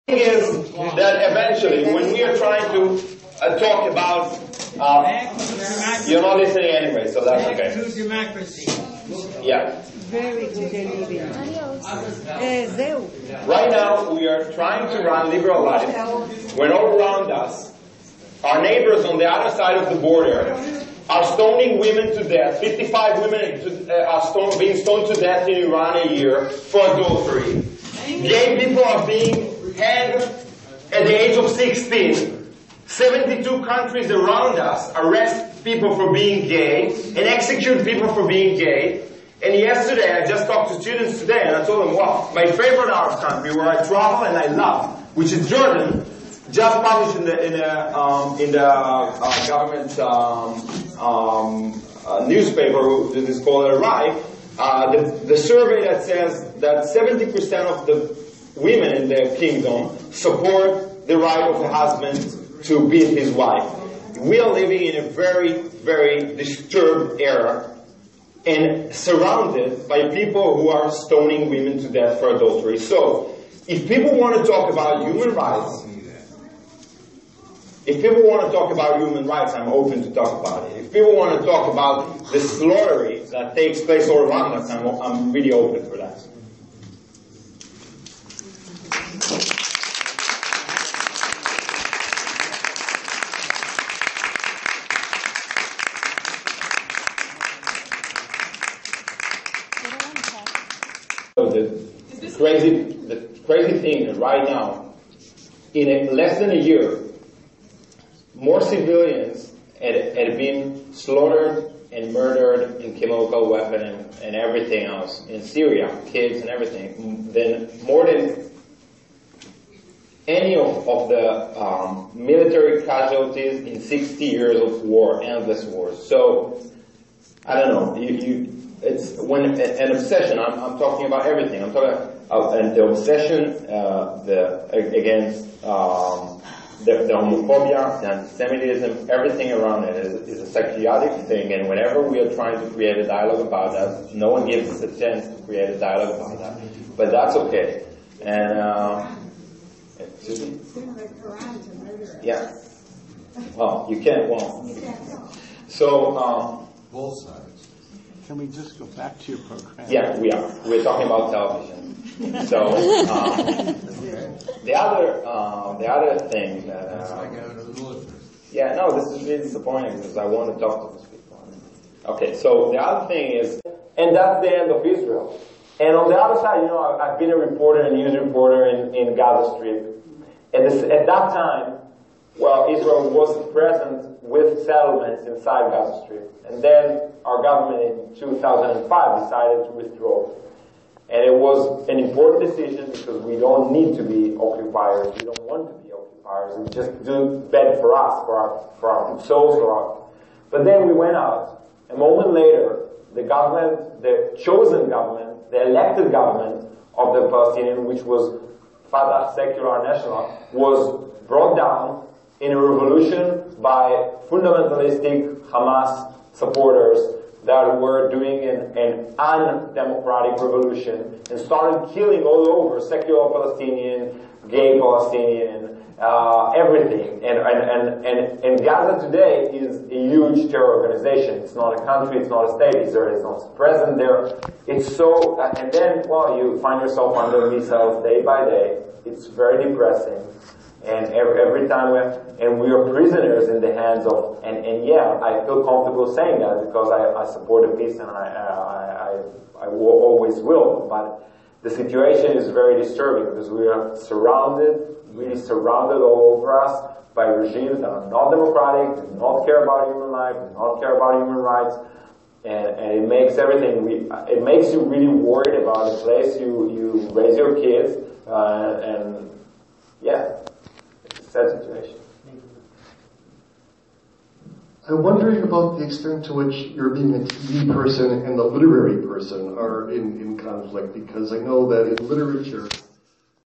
Is that eventually, when we are trying to talk about, you're not listening anyway, so that's okay. Back to democracy. Yeah. Very good, Olivia. Right now, we are trying to run liberal life when all around us, our neighbors on the other side of the border are stoning women to death. 55 women are being stoned to death in Iran a year for adultery. Gay people are being hanged at the age of 16. 72 countries around us arrest people for being gay and execute people for being gay. And yesterday, I just talked to students today, and I told them, well, my favorite Arab country where I travel and I love, which is Jordan, just published in the government newspaper that is called Arai, the survey that says that 70% of the women in the kingdom support the right of a husband to beat his wife. We are living in a very, very disturbed era and surrounded by people who are stoning women to death for adultery. So, if people want to talk about human rights, I'm open to talk about it. If people want to talk about the slaughtering that takes place all around us, I'm really open for that. The crazy thing is right now, in less than a year, more civilians had been slaughtered and murdered in chemical weapon and everything else in Syria, kids and everything, more than any of the military casualties in 60 years of war, endless wars. So, I don't know, it's when an obsession, I'm talking about everything. I'm talking about and the obsession against the homophobia, the anti-Semitism, everything around it is a psychotic thing, and whenever we are trying to create a dialogue about that, no one gives us a chance to create a dialogue about that. But that's okay. And, yeah. Oh, you can't, well. So, both sides. Can we just go back to your program? Yeah, we are. We're talking about television. So, the other thing that, yeah, no, this is really disappointing because I want to talk to these people. Okay, so the other thing is, and that's the end of Israel. And on the other side, you know, I've been a reporter, a news reporter in Gaza Strip. At that time, well, Israel was present with settlements inside Gaza Strip. And then our government in 2005 decided to withdraw. And it was an important decision because we don't need to be occupiers. We don't want to be occupiers. It's just bad for us, for our souls. But then we went out. A moment later, the government, the chosen government, the elected government of the Palestinians, which was Fatah, secular national, was brought down in a revolution by fundamentalistic Hamas supporters that were doing an undemocratic revolution and started killing all over secular Palestinian, gay Palestinian, everything. And Gaza today is a huge terror organization. It's not a country, it's not a state. Israel is not present there. It's so, and then, well, you find yourself under missiles day by day. It's very depressing. And every time we are prisoners in the hands of, and yeah, I feel comfortable saying that because I support the peace and I always will. But the situation is very disturbing because we are really surrounded all over us by regimes that are not democratic, do not care about human life, do not care about human rights, and it makes it makes you really worried about the place you raise your kids, and yeah. Sad situation. I'm wondering about the extent to which you're being a TV person and the literary person are in conflict, because I know that in literature,